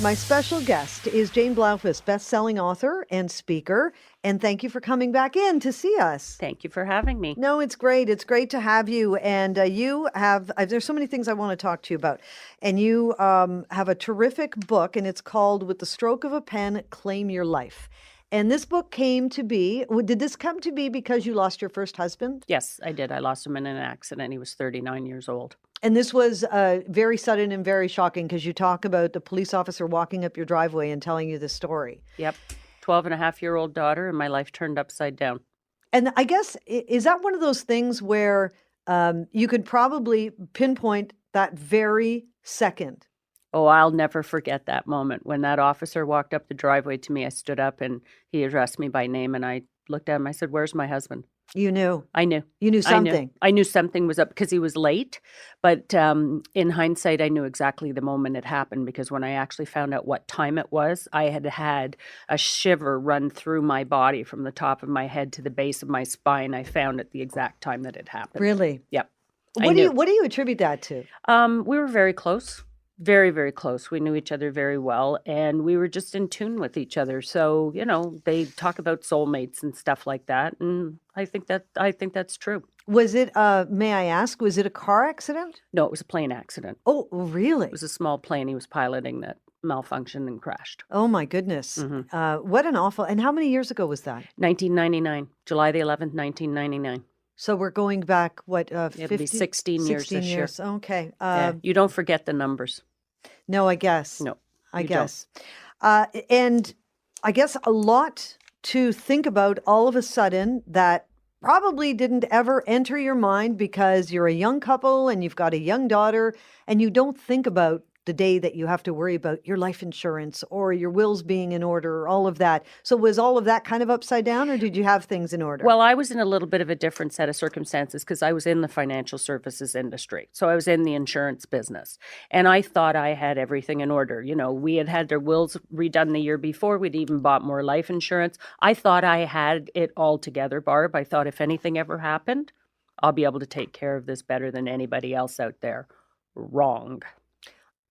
My special guest is Jane Blaufus, best-selling author and speaker, and thank you for coming back in to see us. Thank you for having me. No, it's great. It's great to have you. And you have, there's so many things I want to talk to you about. And you have a terrific book, and it's called With the Stroke of a Pen, Claim Your Life. And this book came to be, did this come to be because you lost your first husband? Yes, I did. I lost him in an accident. He was 39 years old. And this was very sudden and very shocking because you talk about the police officer walking up your driveway and telling you the story. Yep. 12-and-a-half-year-old daughter, and my life turned upside down. And I guess, is that one of those things where you could probably pinpoint that very second? Oh, I'll never forget that moment. When that officer walked up the driveway to me, I stood up and he addressed me by name, and I looked at him. I said, "Where's my husband?" You knew. I knew. You knew something. I knew something was up because he was late. But in hindsight, I knew exactly the moment it happened, because when I actually found out what time it was, I had had a shiver run through my body from the top of my head to the base of my spine. I found it the exact time that it happened. Really? Yep. What do you attribute that to? We were very close. Very, very close. We knew each other very well, and we were just in tune with each other. So, they talk about soulmates and stuff like that, and I think that's true. Was it, may I ask, was it a car accident? No, it was a plane accident. Oh, really? It was a small plane he was piloting that malfunctioned and crashed. Oh, my goodness. What an awful, and how many years ago was that? 1999, July the 11th, 1999. So we're going back, what, It'll be 16 years this year. Okay. Yeah. You don't forget the numbers. No, I guess. No, I guess. And I guess a lot to think about all of a sudden that probably didn't ever enter your mind because you're a young couple and you've got a young daughter and you don't think about the day that you have to worry about your life insurance or your wills being in order or all of that. So was all of that kind of upside down, or did you have things in order? Well, I was in a little bit of a different set of circumstances because I was in the financial services industry. So I was in the insurance business, and I thought I had everything in order. We had our wills redone the year before. We'd even bought more life insurance. I thought I had it all together, Barb. I thought if anything ever happened, I'll be able to take care of this better than anybody else out there. Wrong.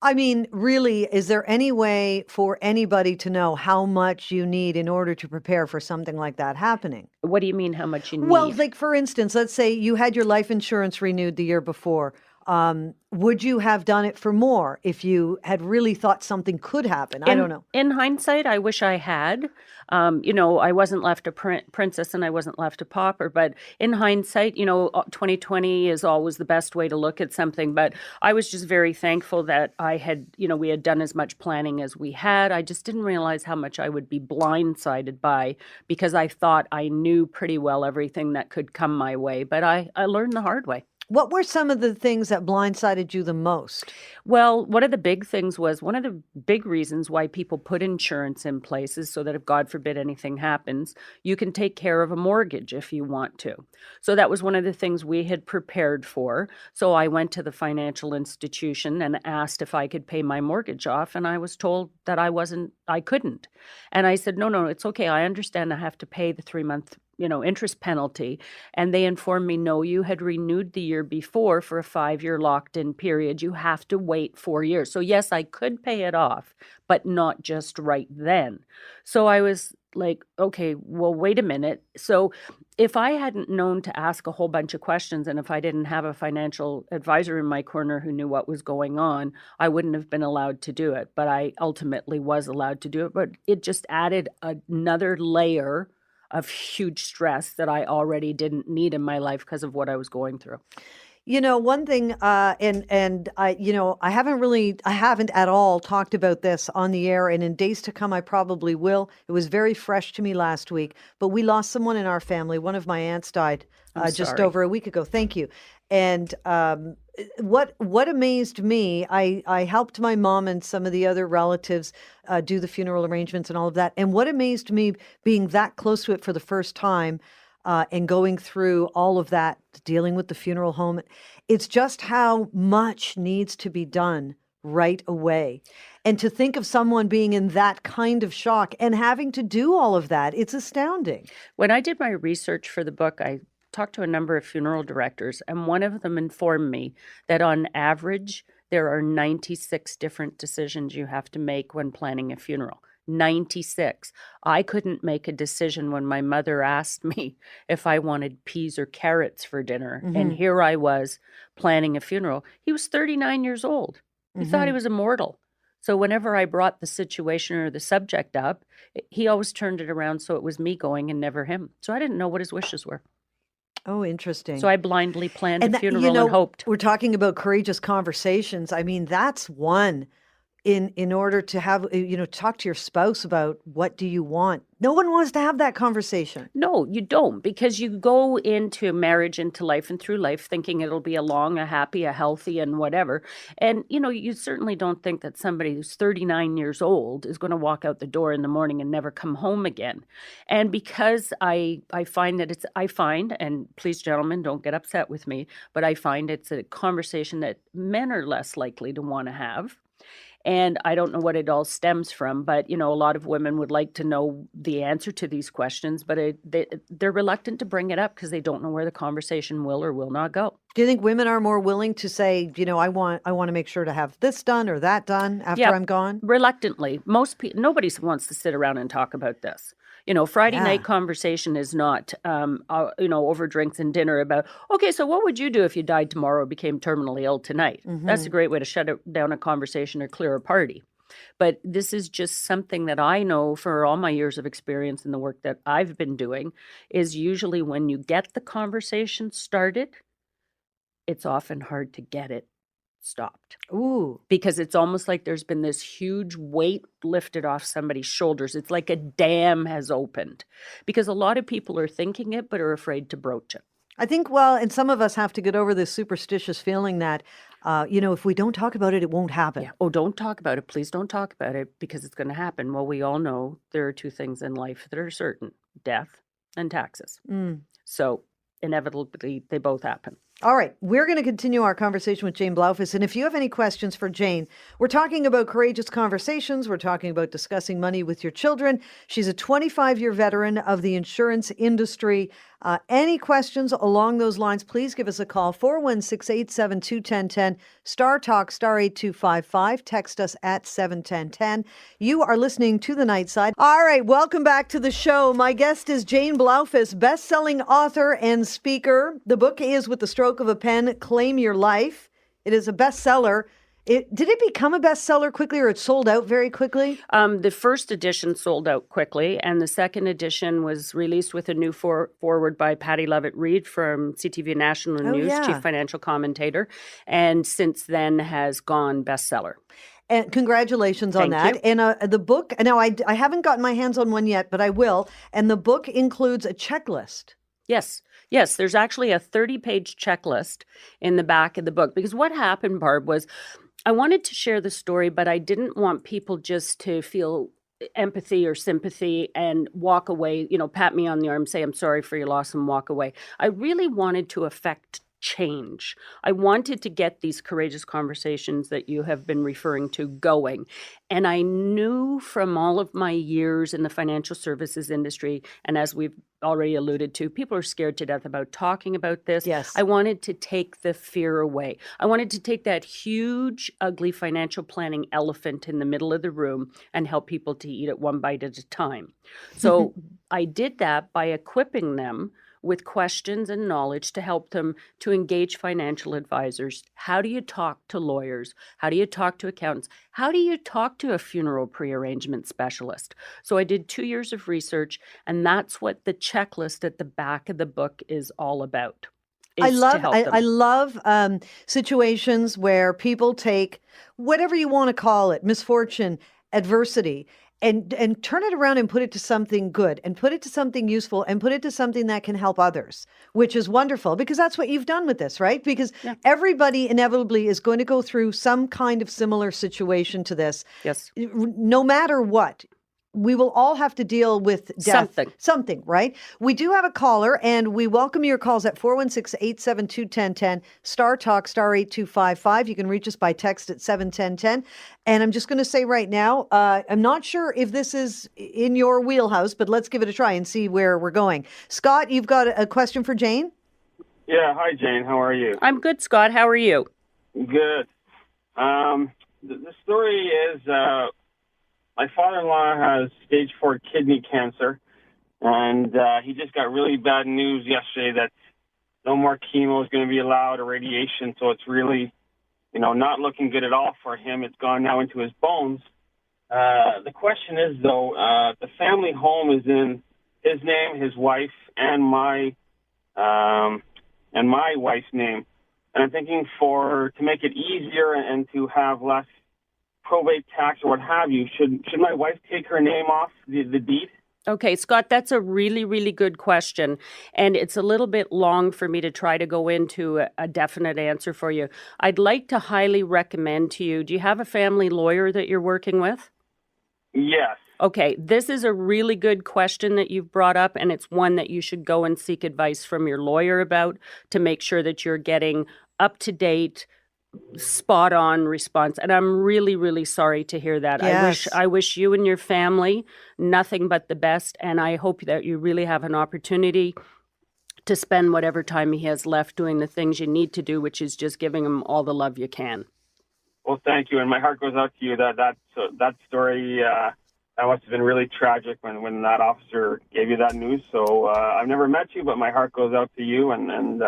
I mean, really, is there any way for anybody to know how much you need in order to prepare for something like that happening? What do you mean, how much you need? Well, like, for instance, let's say you had your life insurance renewed the year before. Would you have done it for more if you had really thought something could happen? I don't know. In hindsight, I wish I had. I wasn't left a princess and I wasn't left a pauper. But in hindsight, 2020 is always the best way to look at something. But I was just very thankful that we had done as much planning as we had. I just didn't realize how much I would be blindsided by, because I thought I knew pretty well everything that could come my way. But I learned the hard way. What were some of the things that blindsided you the most? Well, one of the big things was, one of the big reasons why people put insurance in place is so that if, God forbid, anything happens, you can take care of a mortgage if you want to. So that was one of the things we had prepared for. So I went to the financial institution and asked if I could pay my mortgage off, and I was told that I couldn't. And I said, no, it's okay. I understand I have to pay the 3-month interest penalty. And they informed me, no, you had renewed the year before for a 5-year locked-in period. You have to wait 4 years. So yes, I could pay it off, but not just right then. So I was like, okay, well, wait a minute. So if I hadn't known to ask a whole bunch of questions, and if I didn't have a financial advisor in my corner who knew what was going on, I wouldn't have been allowed to do it. But I ultimately was allowed to do it. But it just added another layer of huge stress that I already didn't need in my life because of what I was going through. One thing, and I haven't at all talked about this on the air, and in days to come, I probably will. It was very fresh to me last week, but we lost someone in our family. One of my aunts died just over a week ago. Thank you. And what amazed me, I helped my mom and some of the other relatives do the funeral arrangements and all of that. And what amazed me, being that close to it for the first time, and going through all of that, dealing with the funeral home, it's just how much needs to be done right away. And to think of someone being in that kind of shock and having to do all of that, it's astounding. When I did my research for the book, I talked to a number of funeral directors, and one of them informed me that on average, there are 96 different decisions you have to make when planning a funeral. 96. I couldn't make a decision when my mother asked me if I wanted peas or carrots for dinner. And here I was planning a funeral. He was 39 years old. He thought he was immortal. So whenever I brought the situation or the subject up, he always turned it around so it was me going and never him. So I didn't know what his wishes were. Oh, interesting. So I blindly planned a that- funeral and hoped. We're talking about courageous conversations. I mean, that's one in order to have, talk to your spouse about what do you want. No one wants to have that conversation. No, you don't, because you go into marriage, into life, and through life thinking it'll be a long, a happy, a healthy, and whatever. And, you certainly don't think that somebody who's 39 years old is going to walk out the door in the morning and never come home again. And because I find that and please, gentlemen, don't get upset with me, but I find it's a conversation that men are less likely to want to have. And I don't know what it all stems from, but, a lot of women would like to know the answer to these questions, but they're reluctant to bring it up because they don't know where the conversation will or will not go. Do you think women are more willing to say, I want to make sure to have this done or that done after I'm gone? Reluctantly. Most people, nobody wants to sit around and talk about this. Friday night conversation is not, over drinks and dinner about, okay, so what would you do if you died tomorrow or became terminally ill tonight? That's a great way to shut down a conversation or clear a party. But this is just something that I know for all my years of experience in the work that I've been doing is usually when you get the conversation started, it's often hard to get it stopped. Ooh. Because it's almost like there's been this huge weight lifted off somebody's shoulders. It's like a dam has opened because a lot of people are thinking it but are afraid to broach it. I think, and some of us have to get over this superstitious feeling that, if we don't talk about it, it won't happen. Yeah. Oh, don't talk about it. Please don't talk about it because it's going to happen. Well, we all know there are two things in life that are certain, death and taxes. So inevitably, they both happen. All right, we're going to continue our conversation with Jane Blaufus. And if you have any questions for Jane, we're talking about courageous conversations. We're talking about discussing money with your children. She's a 25-year veteran of the insurance industry. Any questions along those lines, please give us a call, 416-872-1010, Star Talk, star 8255. Text us at 71010. You are listening to The Night Side. All right, welcome back to the show. My guest is Jane Blaufus, best-selling author and speaker. The book is With the Stroke of a Pen, Claim Your Life. It is a bestseller. Did it become a bestseller quickly or it sold out very quickly? The first edition sold out quickly, and the second edition was released with a new foreword by Patty Levitt-Reid from CTV National News, chief financial commentator, and since then has gone bestseller. And congratulations on that. You. And the book, now I haven't gotten my hands on one yet, but I will. And the book includes a checklist. Yes, there's actually a 30-page checklist in the back of the book. Because what happened, Barb, was I wanted to share the story, but I didn't want people just to feel empathy or sympathy and walk away, pat me on the arm, say, I'm sorry for your loss and walk away. I really wanted to affect change. I wanted to get these courageous conversations that you have been referring to going. And I knew from all of my years in the financial services industry, and as we've already alluded to, people are scared to death about talking about this. Yes. I wanted to take the fear away. I wanted to take that huge, ugly financial planning elephant in the middle of the room and help people to eat it one bite at a time. So I did that by equipping them with questions and knowledge to help them to engage financial advisors. How do you talk to lawyers? How do you talk to accountants? How do you talk to a funeral prearrangement specialist? So I did 2 years of research, and that's what the checklist at the back of the book is all about. I love situations where people take whatever you want to call it, misfortune, adversity, and turn it around and put it to something good and put it to something useful and put it to something that can help others, which is wonderful because that's what you've done with this, right? Because everybody inevitably is going to go through some kind of similar situation to this. Yes. No matter what. We will all have to deal with death. Something, right? We do have a caller, and we welcome your calls at 416-872-1010, Star Talk, star 8255. You can reach us by text at 71010. And I'm just going to say right now, I'm not sure if this is in your wheelhouse, but let's give it a try and see where we're going. Scott, you've got a question for Jane? Yeah. Hi, Jane. How are you? I'm good, Scott. How are you? Good. The story is my father-in-law has stage 4 kidney cancer, and he just got really bad news yesterday that no more chemo is going to be allowed or radiation, so it's really, not looking good at all for him. It's gone now into his bones. The question is, though, the family home is in his name, his wife, and my wife's name. And I'm thinking to make it easier and to have less probate tax or what have you, should my wife take her name off the deed? Okay, Scott, that's a really, really good question. And it's a little bit long for me to try to go into a definite answer for you. I'd like to highly recommend to you, do you have a family lawyer that you're working with? Yes. Okay, this is a really good question that you've brought up, and it's one that you should go and seek advice from your lawyer about to make sure that you're getting up-to-date, spot-on response. And I'm really, really sorry to hear that. Yes. I wish you and your family nothing but the best, and I hope that you really have an opportunity to spend whatever time he has left doing the things you need to do, which is just giving him all the love you can. Well, thank you, and my heart goes out to you. That story, that must have been really tragic when that officer gave you that news. So I've never met you, but my heart goes out to you, and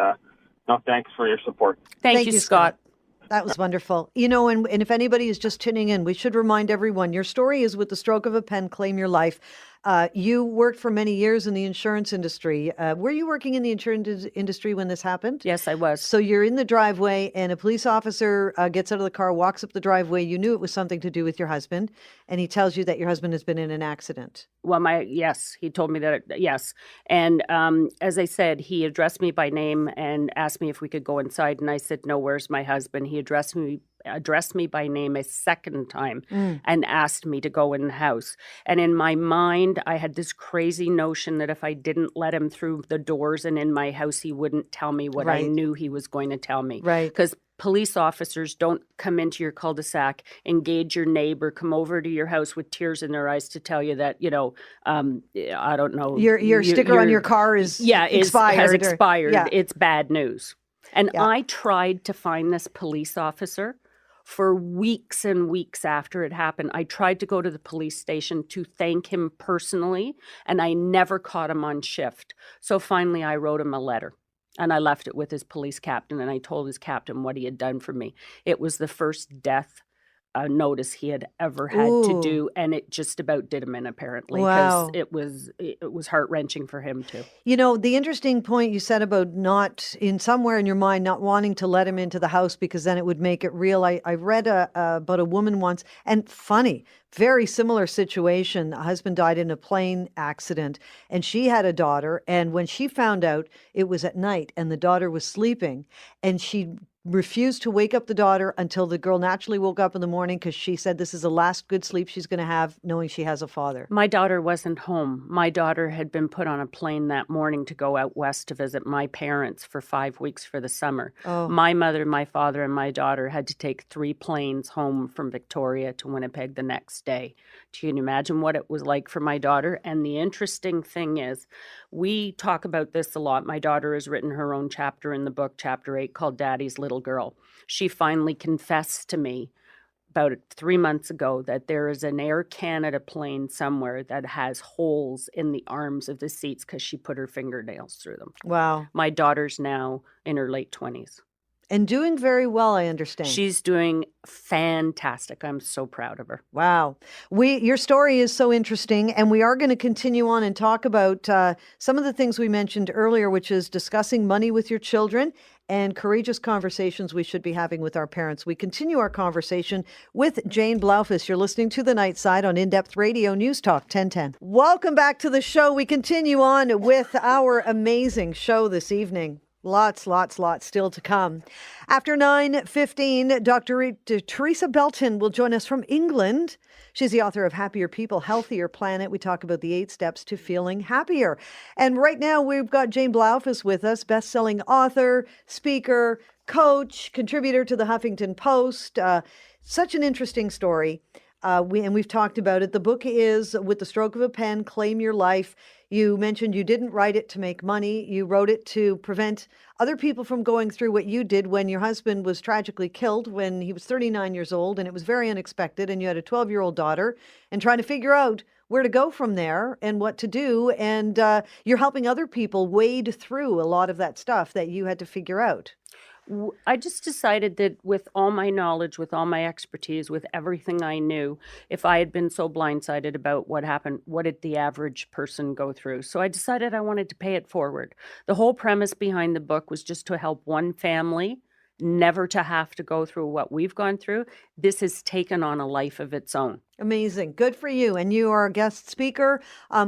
thanks for your support. Thank you, Scott. That was wonderful. And if anybody is just tuning in, we should remind everyone, your story is with the stroke of a pen, claim your life. You worked for many years in the insurance industry. Were you working in the insurance industry when this happened? Yes, I was. So you're in the driveway and a police officer gets out of the car, walks up the driveway. You knew it was something to do with your husband. And he tells you that your husband has been in an accident. Well, yes, he told me that, yes. And as I said, he addressed me by name and asked me if we could go inside. And I said, no, where's my husband? He addressed me by name a second time and asked me to go in the house. And in my mind, I had this crazy notion that if I didn't let him through the doors and in my house, he wouldn't tell me what I knew he was going to tell me. Right. Because police officers don't come into your cul-de-sac, engage your neighbor, come over to your house with tears in their eyes to tell you that, I don't know. Your sticker on your car is expired. Has expired. Yeah. It's bad news. And I tried to find this police officer for weeks and weeks after it happened. I tried to go to the police station to thank him personally, and I never caught him on shift. So finally, I wrote him a letter. And I left it with his police captain, and I told his captain what he had done for me. It was the first death notice he had ever had to do, and it just about did him in, apparently, because it was heart-wrenching for him too. The interesting point you said about not, in somewhere in your mind, not wanting to let him into the house because then it would make it real. I read about a woman once, and funny, very similar situation. A husband died in a plane accident, and she had a daughter, and when she found out, it was at night, and the daughter was sleeping, and she refused to wake up the daughter until the girl naturally woke up in the morning because she said this is the last good sleep she's going to have, knowing she has a father. My daughter wasn't home. My daughter had been put on a plane that morning to go out west to visit my parents for 5 weeks for the summer. Oh. My mother, my father, and my daughter had to take 3 planes home from Victoria to Winnipeg the next day. Can you imagine what it was like for my daughter? And the interesting thing is, we talk about this a lot. My daughter has written her own chapter in the book, Chapter 8, called Daddy's Little Girl. She finally confessed to me about 3 months ago that there is an Air Canada plane somewhere that has holes in the arms of the seats because she put her fingernails through them. Wow. My daughter's now in her late 20s. And doing very well, I understand. She's doing fantastic. I'm so proud of her. Wow. Your story is so interesting, and we are going to continue on and talk about some of the things we mentioned earlier, which is discussing money with your children and courageous conversations we should be having with our parents. We continue our conversation with Jane Blaufus. You're listening to The Night Side on In-Depth Radio, Newstalk 1010. Welcome back to the show. We continue on with our amazing show this evening. Lots still to come. After 9:15, Dr. Teresa Belton will join us from England. She's the author of Happier People, Healthier Planet. We talk about the 8 steps to feeling happier. And right now we've got Jane Blaufus with us, best-selling author, speaker, coach, contributor to the Huffington Post. Such an interesting story. we've talked about it. The book is With the Stroke of a Pen, Claim Your Life. You mentioned you didn't write it to make money. You wrote it to prevent other people from going through what you did when your husband was tragically killed when he was 39 years old, and it was very unexpected, and you had a 12-year-old daughter, and trying to figure out where to go from there and what to do. And you're helping other people wade through a lot of that stuff that you had to figure out. I just decided that with all my knowledge, with all my expertise, with everything I knew, if I had been so blindsided about what happened, what did the average person go through? So I decided I wanted to pay it forward. The whole premise behind the book was just to help one family never to have to go through what we've gone through. This has taken on a life of its own. Amazing. Good for you. And you are a guest speaker.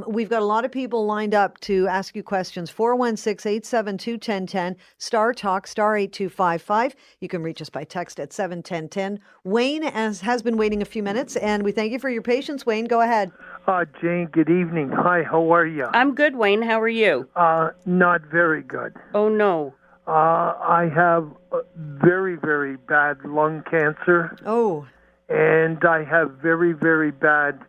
We've got a lot of people lined up to ask you questions. 416-872-1010, Star Talk, star 8255. You can reach us by text at 71010. Wayne has been waiting a few minutes, and we thank you for your patience. Wayne, go ahead. Jane, good evening. Hi, how are you? I'm good, Wayne. How are you? Not very good. Oh, no. I have very, very bad lung cancer. Oh. And I have very, very bad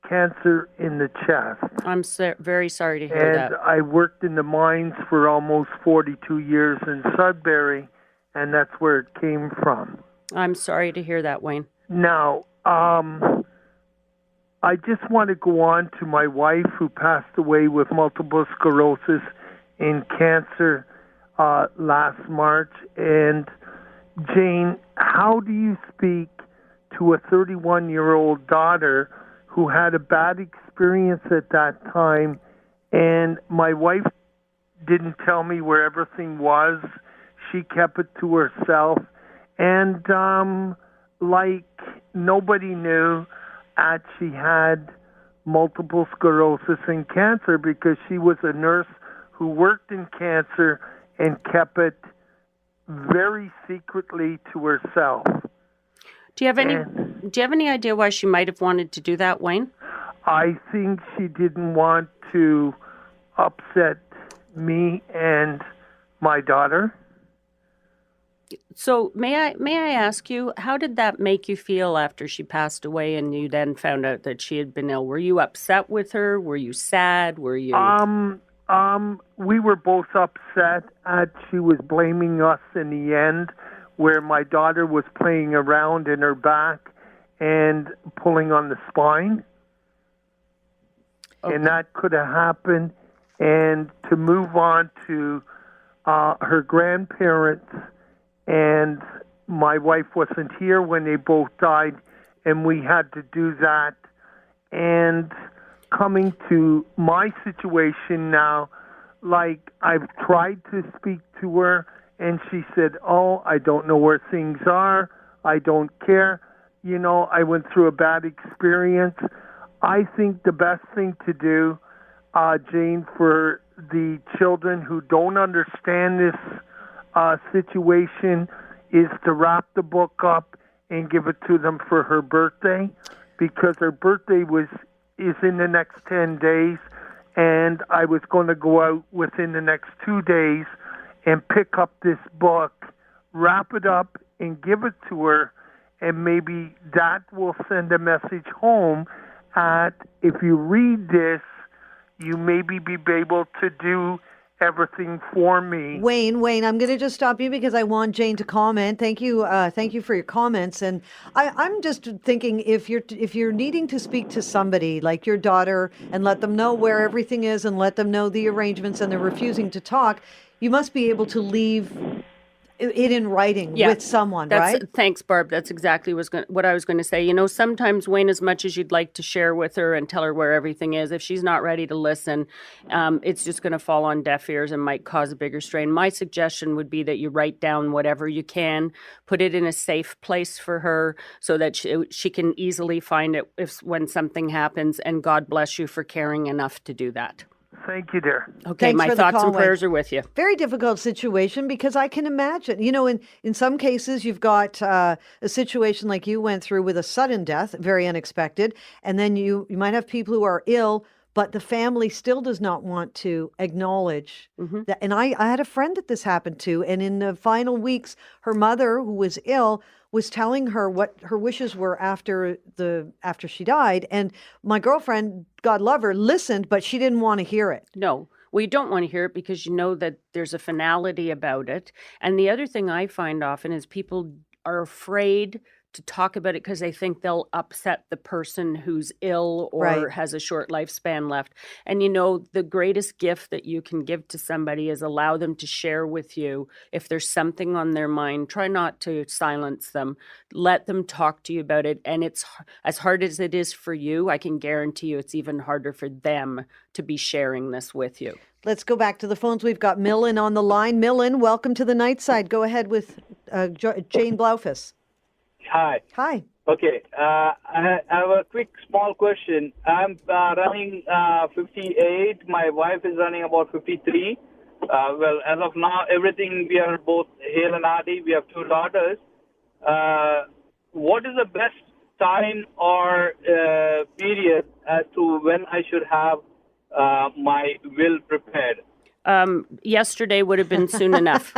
cancer in the chest. I'm very sorry to hear that. And I worked in the mines for almost 42 years in Sudbury, and that's where it came from. I'm sorry to hear that, Wayne. Now, I just want to go on to my wife who passed away with multiple sclerosis and cancer last March. And Jane, how do you speak to a 31-year-old daughter who had a bad experience at that time, and my wife didn't tell me where everything was. She kept it to herself, and like nobody knew that she had multiple sclerosis and cancer because she was a nurse who worked in cancer and kept it very secretly to herself. Do you have any idea why she might have wanted to do that, Wayne? I think she didn't want to upset me and my daughter. So may I ask you, how did that make you feel after she passed away and you then found out that she had been ill? Were you upset with her? Were you sad? Were you we were both upset at she was blaming us in the end, where my daughter was playing around in her back and pulling on the spine. Okay. And that could have happened. And to move on to her grandparents, and my wife wasn't here when they both died, and we had to do that. And coming to my situation now, like I've tried to speak to her, and she said, "Oh, I don't know where things are. I don't care. You know, I went through a bad experience." I think the best thing to do, Jane, for the children who don't understand this situation is to wrap the book up and give it to them for her birthday, because her birthday is in the next 10 days, and I was going to go out within the next 2 days and pick up this book, wrap it up, and give it to her, and maybe that will send a message home that if you read this, you maybe be able to do everything for me. Wayne, I'm going to just stop you because I want Jane to comment. Thank you for your comments. And I'm just thinking, if you're needing to speak to somebody like your daughter and let them know where everything is and let them know the arrangements, and they're refusing to talk, you must be able to leave it in writing with someone, right? Thanks, Barb. That's exactly what I was going to say. You know, sometimes, Wayne, as much as you'd like to share with her and tell her where everything is, if she's not ready to listen, it's just going to fall on deaf ears and might cause a bigger strain. My suggestion would be that you write down whatever you can, put it in a safe place for her so that she can easily find it when something happens. And God bless you for caring enough to do that. Thank you, dear. Okay, Thanks my for the thoughts call, and prayers Wayne. are with you. Very difficult situation, because I can imagine, you know, in some cases you've got a situation like you went through with a sudden death, very unexpected, and then you might have people who are ill, but the family still does not want to acknowledge that. And I had a friend that this happened to, and in the final weeks, her mother, who was ill, was telling her what her wishes were after she died. And my girlfriend, God love her, listened, but she didn't want to hear it. No, we don't want to hear it because you know that there's a finality about it. And the other thing I find often is people are afraid to talk about it because they think they'll upset the person who's ill or Right. has a short lifespan left. And you know, the greatest gift that you can give to somebody is allow them to share with you if there's something on their mind. Try not to silence them. Let them talk to you about it. And it's as hard as it is for you, I can guarantee you it's even harder for them to be sharing this with you. Let's go back to the phones. We've got Millen on the line. Millen, welcome to the night side. Go ahead with Jane Blaufus. Hi. Hi. Okay. I have a quick, small question. I'm running 58. My wife is running about 53. Well, as of now, everything, we are both hale and hearty. We have 2 daughters. What is the best time or period as to when I should have my will prepared? Yesterday would have been soon enough.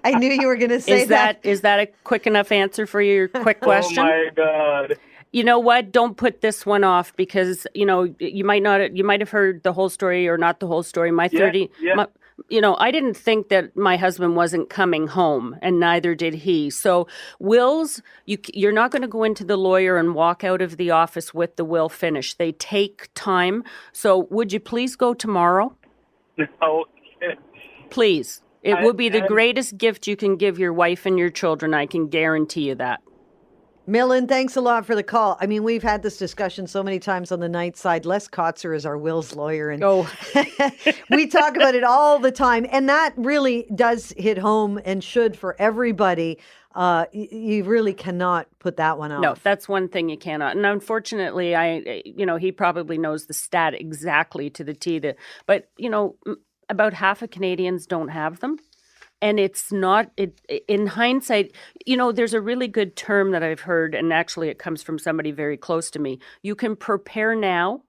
I knew you were going to say Is that a quick enough answer for your quick question? Oh my God. You know what? Don't put this one off because, you know, you might have heard the whole story or not the whole story. I didn't think that my husband wasn't coming home, and neither did he. So wills, you're not going to go into the lawyer and walk out of the office with the will finished. They take time. So would you please go tomorrow? Okay. Please. It will be the greatest gift you can give your wife and your children. I can guarantee you that. Millen, thanks a lot for the call. I mean, we've had this discussion so many times on the night side. Les Kotzer is our wills lawyer, and we talk about it all the time. And that really does hit home and should for everybody. You really cannot put that one off. No, that's one thing you cannot. And unfortunately, he probably knows the stat exactly to the T. But, about half of Canadians don't have them. And it's not, in hindsight, there's a really good term that I've heard, and actually it comes from somebody very close to me. You can prepare now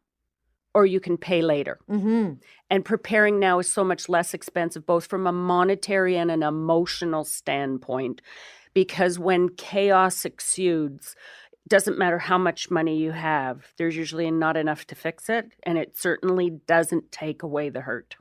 or you can pay later. Mm-hmm. And preparing now is so much less expensive, both from a monetary and an emotional standpoint, because when chaos exudes, doesn't matter how much money you have, there's usually not enough to fix it, and it certainly doesn't take away the hurt.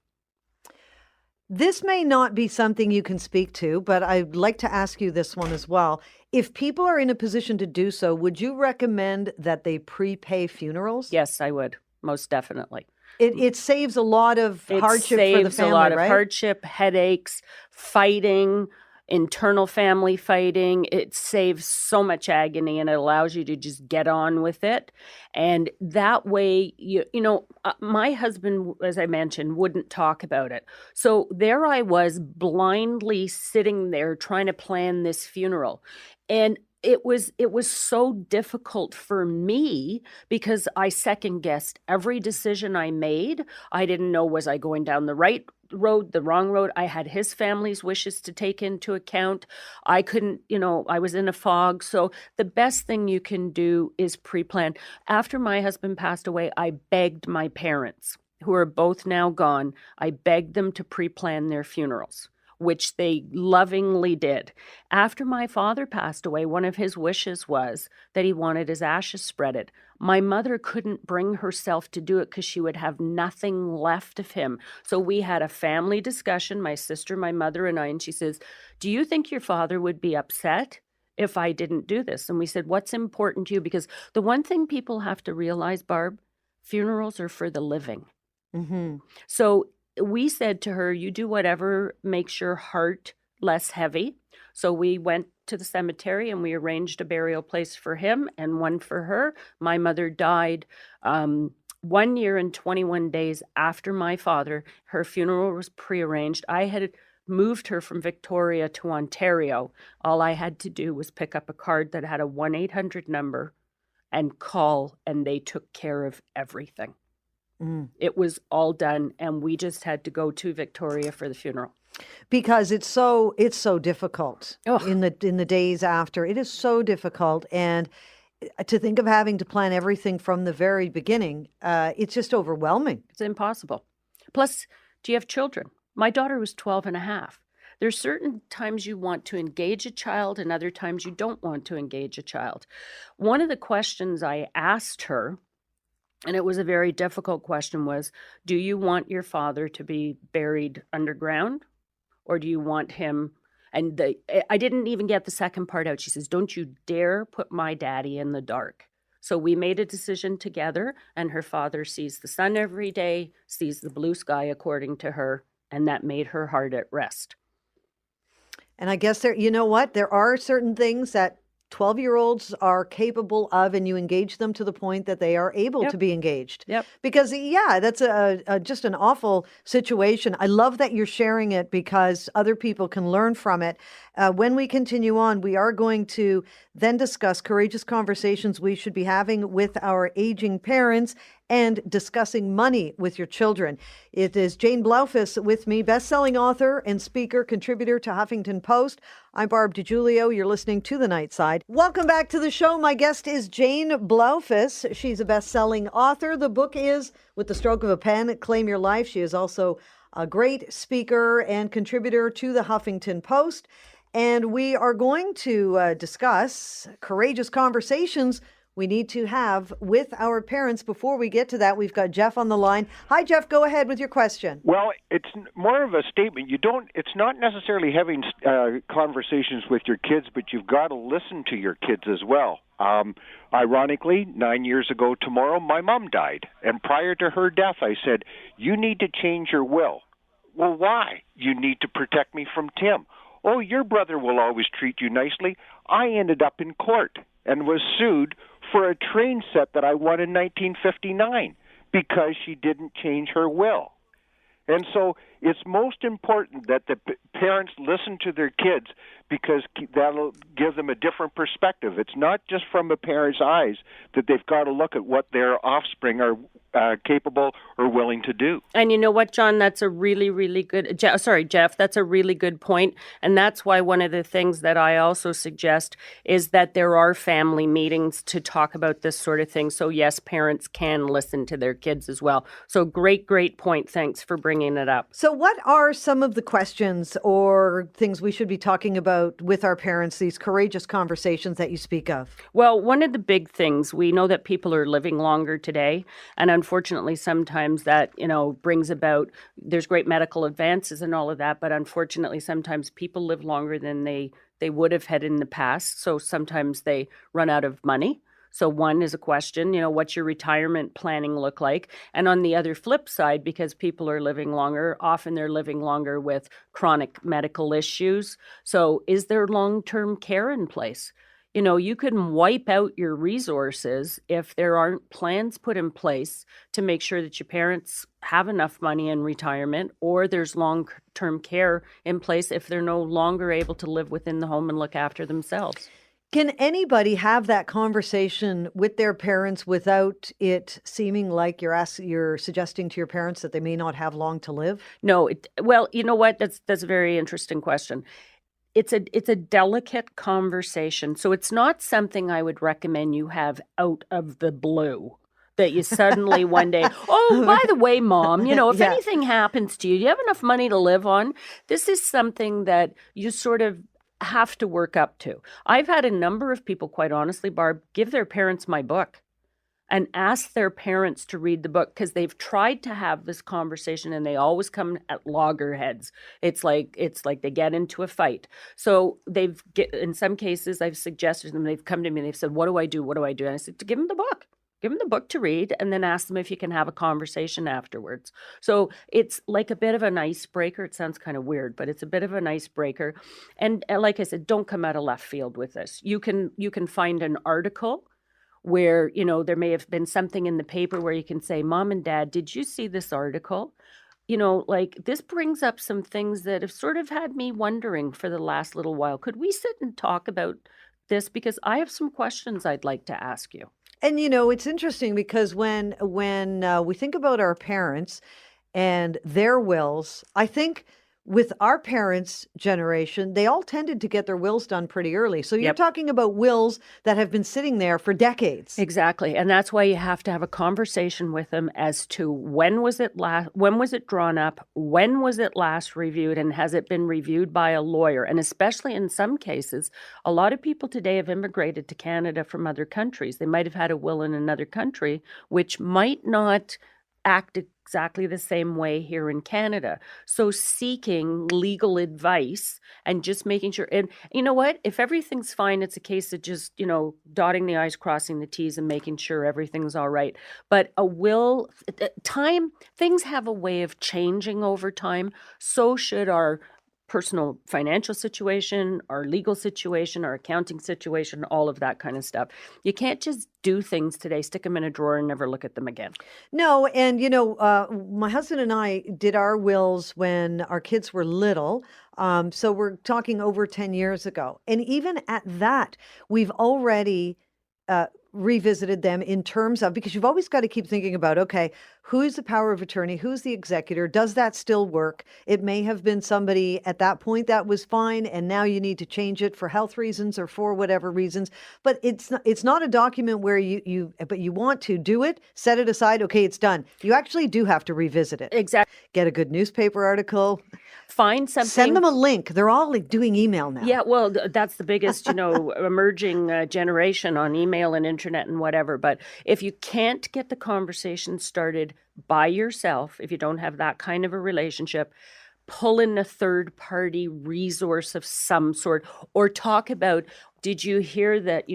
This may not be something you can speak to, but I'd like to ask you this one as well. If people are in a position to do so, would you recommend that they prepay funerals? Yes, I would, most definitely. It saves a lot of hardship for the family, right? It saves a lot of hardship, headaches, fighting, internal family fighting. It saves so much agony, and it allows you to just get on with it. And that way, my husband, as I mentioned, wouldn't talk about it. So there I was blindly sitting there trying to plan this funeral. And it was so difficult for me because I second guessed every decision I made. I didn't know, was I going down the right road, the wrong road? I had his family's wishes to take into account. I couldn't, I was in a fog. So the best thing you can do is pre-plan. After my husband passed away, I begged my parents, who are both now gone, I begged them to pre-plan their funerals, which they lovingly did. After my father passed away, one of his wishes was that he wanted his ashes spreaded. My mother couldn't bring herself to do it because she would have nothing left of him. So we had a family discussion, my sister, my mother, and I, and she says, do you think your father would be upset if I didn't do this? And we said, what's important to you? Because the one thing people have to realize, Barb, funerals are for the living. Mm-hmm. So we said to her, you do whatever makes your heart less heavy. So we went to the cemetery and we arranged a burial place for him and one for her. My mother died 1 year and 21 days after my father. Her funeral was prearranged. I had moved her from Victoria to Ontario. All I had to do was pick up a card that had a 1-800 number and call, and they took care of everything. It was all done, and we just had to go to Victoria for the funeral. Because it's so difficult in the days after. It is so difficult, and to think of having to plan everything from the very beginning, it's just overwhelming. It's impossible. Plus, do you have children? My daughter was 12 and a half. There's certain times you want to engage a child and other times you don't want to engage a child. One of the questions I asked her, and it was a very difficult question, was, do you want your father to be buried underground or do you want him? And I didn't even get the second part out. She says, don't you dare put my daddy in the dark. So we made a decision together, and her father sees the sun every day, sees the blue sky according to her, and that made her heart at rest. And I guess you know what? There are certain things that 12-year-olds are capable of, and you engage them to the point that they are able to be engaged. Yep. Because, yeah, that's just an awful situation. I love that you're sharing it because other people can learn from it. When we continue on, we are going to then discuss courageous conversations we should be having with our aging parents and discussing money with your children. It is Jane Blaufus with me, best-selling author and speaker, contributor to Huffington Post. I'm Barb DiGiulio. You're listening to The Night Side. Welcome back to the show. My guest is Jane Blaufus. She's a best-selling author. The book is With the Stroke of a Pen, Claim Your Life. She is also a great speaker and contributor to the Huffington Post. And we are going to discuss courageous conversations we need to have with our parents. Before we get to that, we've got Jeff on the line. Hi, Jeff. Go ahead with your question. Well, it's more of a statement. It's not necessarily having conversations with your kids, but you've got to listen to your kids as well. Ironically, 9 years ago tomorrow, my mom died. And prior to her death, I said, you need to change your will. Well, why? You need to protect me from Tim. Oh, your brother will always treat you nicely. I ended up in court and was sued for a train set that I won in 1959 because she didn't change her will. And so it's most important that the parents listen to their kids because that'll give them a different perspective. It's not just from a parent's eyes that they've got to look at what their offspring are capable or willing to do. And you know what, John, that's a really, really good, Jeff, that's a really good point. And that's why one of the things that I also suggest is that there are family meetings to talk about this sort of thing. So yes, parents can listen to their kids as well. So great point. Thanks for bringing it up. So what are some of the questions or things we should be talking about with our parents, these courageous conversations that you speak of? Well, one of the big things, we know that people are living longer today. And unfortunately, sometimes that, brings about, there's great medical advances and all of that. But unfortunately, sometimes people live longer than they would have had in the past. So sometimes they run out of money. So one is a question, what's your retirement planning look like? And on the other flip side, because people are living longer, often they're living longer with chronic medical issues. So is there long-term care in place? You can wipe out your resources if there aren't plans put in place to make sure that your parents have enough money in retirement, or there's long-term care in place if they're no longer able to live within the home and look after themselves. Can anybody have that conversation with their parents without it seeming like you're suggesting to your parents that they may not have long to live? No. Well, you know what? That's a very interesting question. It's a delicate conversation. So it's not something I would recommend you have out of the blue. That you suddenly one day, oh, by the way, Mom, if anything happens to you, do you have enough money to live on? This is something that you sort of have to work up to. I've had a number of people, quite honestly, Barb, give their parents my book and ask their parents to read the book because they've tried to have this conversation and they always come at loggerheads. It's like they get into a fight. So in some cases, I've suggested to them, they've come to me and they've said, what do I do? What do I do? And I said, to give them the book. Give them the book to read and then ask them if you can have a conversation afterwards. So it's like a bit of an icebreaker. It sounds kind of weird, but it's a bit of an icebreaker. And like I said, don't come out of left field with this. You can find an article where, there may have been something in the paper where you can say, Mom and Dad, did you see this article? This brings up some things that have sort of had me wondering for the last little while. Could we sit and talk about this? Because I have some questions I'd like to ask you. And, it's interesting because when we think about our parents and their wills, I think with our parents' generation, they all tended to get their wills done pretty early. So you're Yep. talking about wills that have been sitting there for decades. Exactly. And that's why you have to have a conversation with them as to when was it drawn up, when was it last reviewed, and has it been reviewed by a lawyer? And especially in some cases, a lot of people today have immigrated to Canada from other countries. They might have had a will in another country, which might not act exactly the same way here in Canada. So seeking legal advice and just making sure, and you know what, if everything's fine, it's a case of just, dotting the I's, crossing the T's, and making sure everything's all right. But a will, things have a way of changing over time. So should our personal financial situation, our legal situation, our accounting situation, all of that kind of stuff. You can't just do things today, stick them in a drawer and never look at them again. No, and my husband and I did our wills when our kids were little. So we're talking over 10 years ago. And even at that, we've already revisited them in terms of, because you've always got to keep thinking about, okay, who's the power of attorney? Who's the executor? Does that still work? It may have been somebody at that point that was fine, and now you need to change it for health reasons or for whatever reasons. But it's not a document where you want to do it, set it aside, okay, it's done. You actually do have to revisit it. Exactly. Get a good newspaper article. Find something. Send them a link. They're all like doing email now. Yeah, well, that's the biggest, emerging generation on email and internet and whatever. But if you can't get the conversation started by yourself, if you don't have that kind of a relationship, pull in a third party resource of some sort, or talk about, did you hear that,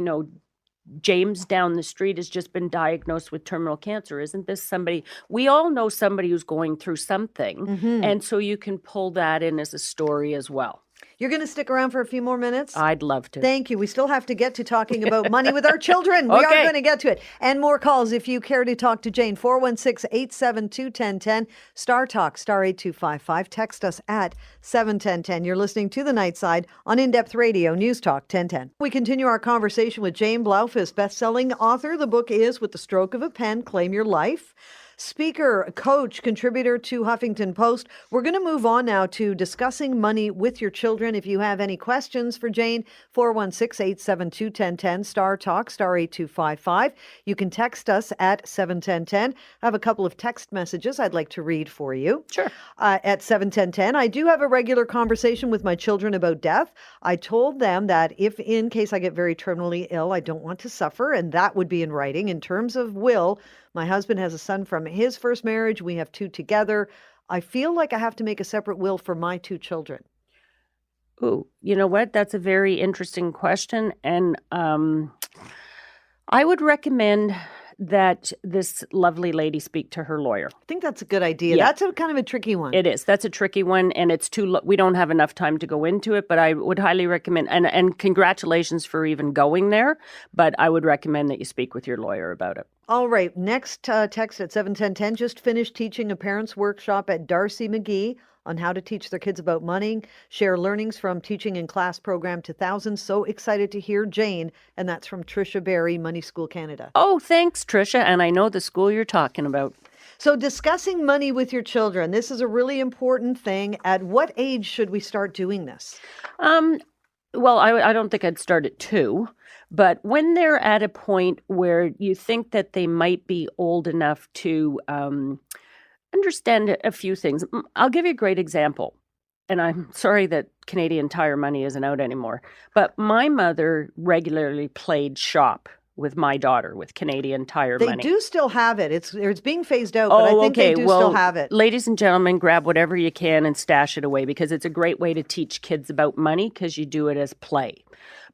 James down the street has just been diagnosed with terminal cancer. Isn't this somebody? We all know somebody who's going through something. Mm-hmm. And so you can pull that in as a story as well. You're going to stick around for a few more minutes? I'd love to. Thank you. We still have to get to talking about money with our children. We are going to get to it. And more calls if you care to talk to Jane. 416-872-1010. Star Talk, star 8255. Text us at 71010. You're listening to The Night Side on In-Depth Radio, News Talk 1010. We continue our conversation with Jane Blaufus, best-selling author. The book is With the Stroke of a Pen, Claim Your Life. Speaker, coach, contributor to Huffington Post. We're going to move on now to discussing money with your children. If you have any questions for Jane, 416-872-1010, Star Talk, star 8255. You can text us at 71010. I have a couple of text messages I'd like to read for you. Sure. At 71010, I do have a regular conversation with my children about death. I told them that if in case I get very terminally ill, I don't want to suffer, and that would be in writing. In terms of will, my husband has a son from his first marriage. We have two together. I feel like I have to make a separate will for my two children. Ooh, you know what? That's a very interesting question. And I would recommend that this lovely lady speak to her lawyer. I think that's a good idea. Yeah. That's a kind of a tricky one. It is. That's a tricky one, and it's we don't have enough time to go into it, but I would highly recommend, and congratulations for even going there, but I would recommend that you speak with your lawyer about it. All right. Next text at 71010. Just finished teaching a parents' workshop at Darcy McGee on how to teach their kids about money, share learnings from teaching in class program to thousands. So excited to hear Jane. And that's from Tricia Berry, Money School Canada. Oh, thanks, Tricia. And I know the school you're talking about. So discussing money with your children, this is a really important thing. At what age should we start doing this? Well, I don't think I'd start at 2. But when they're at a point where you think that they might be old enough to understand a few things, I'll give you a great example. And I'm sorry that Canadian Tire money isn't out anymore. But my mother regularly played shop with my daughter with Canadian Tire money. They do still have it. It's being phased out, but I think they do still have it. Ladies and gentlemen, grab whatever you can and stash it away, because it's a great way to teach kids about money, because you do it as play.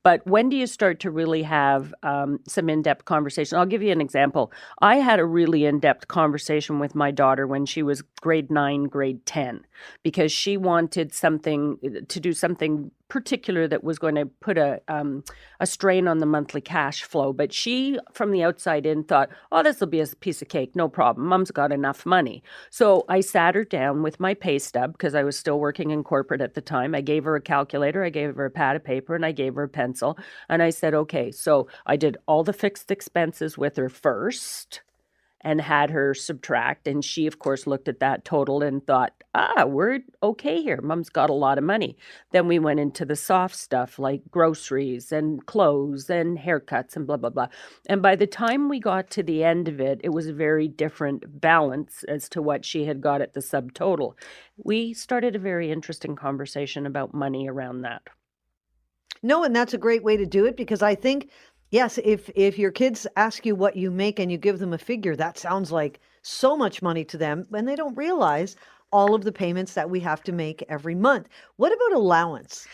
But when do you start to really have some in-depth conversation? I'll give you an example. I had a really in-depth conversation with my daughter when she was grade 9, grade 10, because she wanted to do something particular that was going to put a strain on the monthly cash flow. But she, from the outside in, thought, oh, this will be a piece of cake, no problem. Mom's got enough money. So I sat her down with my pay stub, because I was still working in corporate at the time. I gave her a calculator, I gave her a pad of paper, and I gave her a pencil. And I said, okay, so I did all the fixed expenses with her first. and had her subtract. And she, of course, looked at that total and thought, we're okay here. Mom's got a lot of money. Then we went into the soft stuff like groceries and clothes and haircuts and blah, blah, blah. And by the time we got to the end of it, it was a very different balance as to what she had got at the subtotal. We started a very interesting conversation about money around that. No, and that's a great way to do it because I think, yes, if your kids ask you what you make and you give them a figure, that sounds like so much money to them, and they don't realize all of the payments that we have to make every month. What about allowance?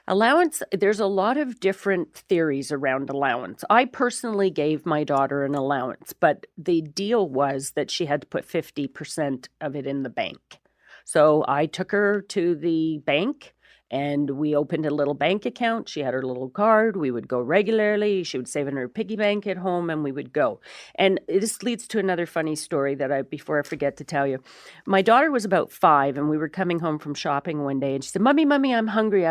Allowance, there's a lot of different theories around allowance. I personally gave my daughter an allowance, but the deal was that she had to put 50% of it in the bank. So I took her to the bank and we opened a little bank account. She had her little card. We would go regularly. She would save in her piggy bank at home and we would go. And this leads to another funny story that before I forget to tell you. My daughter was about 5 and we were coming home from shopping one day and she said, Mommy, I'm hungry.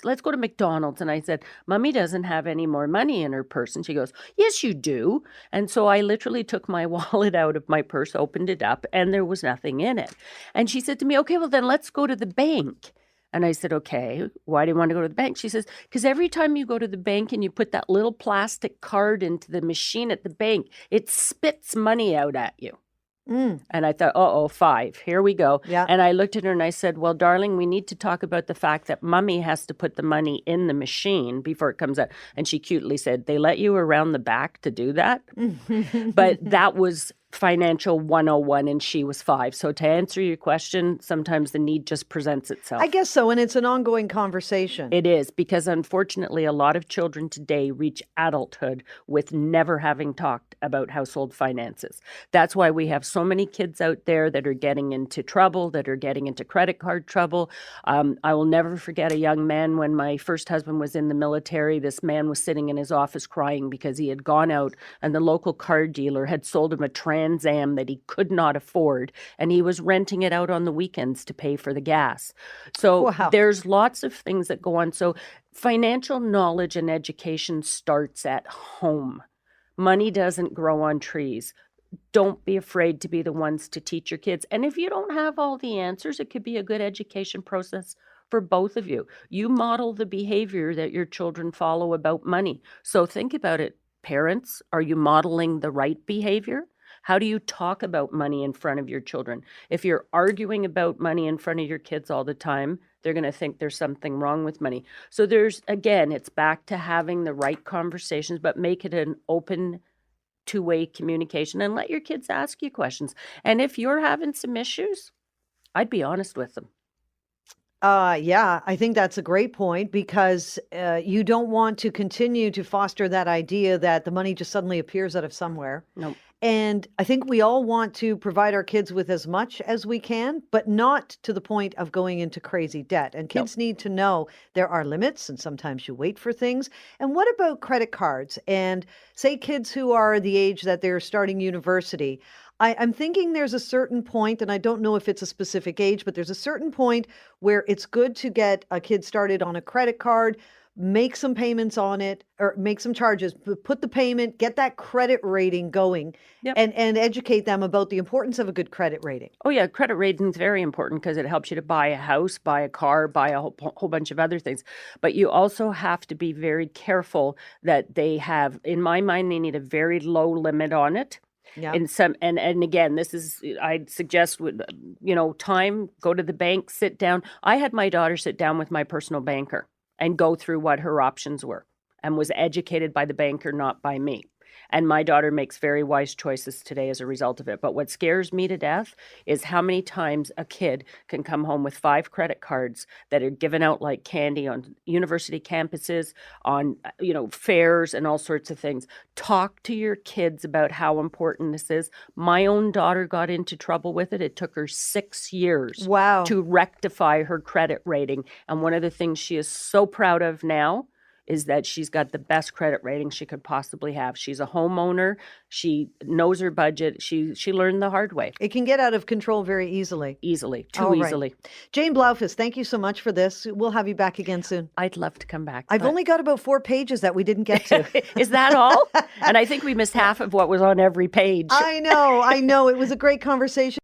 Let's go to McDonald's. And I said, Mommy doesn't have any more money in her purse. And she goes, yes, you do. And so I literally took my wallet out of my purse, opened it up, and there was nothing in it. And she said to me, okay, well then let's go to the bank. And I said, okay, why do you want to go to the bank? She says, because every time you go to the bank and you put that little plastic card into the machine at the bank, it spits money out at you. And I thought, 5, here we go. Yeah. And I looked at her and I said, well, darling, we need to talk about the fact that Mommy has to put the money in the machine before it comes out. And she cutely said, they let you around the back to do that? But that was financial 101 and she was 5. So to answer your question, sometimes the need just presents itself. I guess so, and it's an ongoing conversation. It is, because unfortunately a lot of children today reach adulthood with never having talked about household finances. That's why we have so many kids out there that are getting into trouble, that are getting into credit card trouble. I will never forget a young man when my first husband was in the military. This man was sitting in his office crying because he had gone out and the local car dealer had sold him a Trans Am that he could not afford, and he was renting it out on the weekends to pay for the gas. So Wow. there's lots of things that go on. So financial knowledge and education starts at home. Money doesn't grow on trees. Don't be afraid to be the ones to teach your kids. And if you don't have all the answers, it could be a good education process for both of you. You model the behavior that your children follow about money. So think about it. Parents, are you modeling the right behavior? How do you talk about money in front of your children? If you're arguing about money in front of your kids all the time, they're going to think there's something wrong with money. So it's back to having the right conversations, but make it an open two-way communication and let your kids ask you questions. And if you're having some issues, I'd be honest with them. Yeah, I think that's a great point because you don't want to continue to foster that idea that the money just suddenly appears out of somewhere. No. And I think we all want to provide our kids with as much as we can, but not to the point of going into crazy debt. And kids need to know there are limits, and sometimes you wait for things. And what about credit cards? And say kids who are the age that they're starting university. I'm thinking there's a certain point, and I don't know if it's a specific age, but there's a certain point where it's good to get a kid started on a credit card, make some payments on it, or make some charges, put the payment, get that credit rating going, and educate them about the importance of a good credit rating. Oh, yeah. Credit rating is very important because it helps you to buy a house, buy a car, buy a whole bunch of other things. But you also have to be very careful that they have, in my mind, they need a very low limit on it. Yeah. And again, this is, I'd suggest, time, go to the bank, sit down. I had my daughter sit down with my personal banker and go through what her options were and was educated by the banker, not by me. And my daughter makes very wise choices today as a result of it. But what scares me to death is how many times a kid can come home with 5 credit cards that are given out like candy on university campuses, on, fairs and all sorts of things. Talk to your kids about how important this is. My own daughter got into trouble with it. It took her 6 years Wow. to rectify her credit rating. And one of the things she is so proud of now is that she's got the best credit rating she could possibly have. She's a homeowner. She knows her budget. She learned the hard way. It can get out of control very easily. Too All right. easily. Jane Blaufus, thank you so much for this. We'll have you back again soon. I'd love to come back. I've only got about 4 pages that we didn't get to. Is that all? And I think we missed half of what was on every page. I know. It was a great conversation.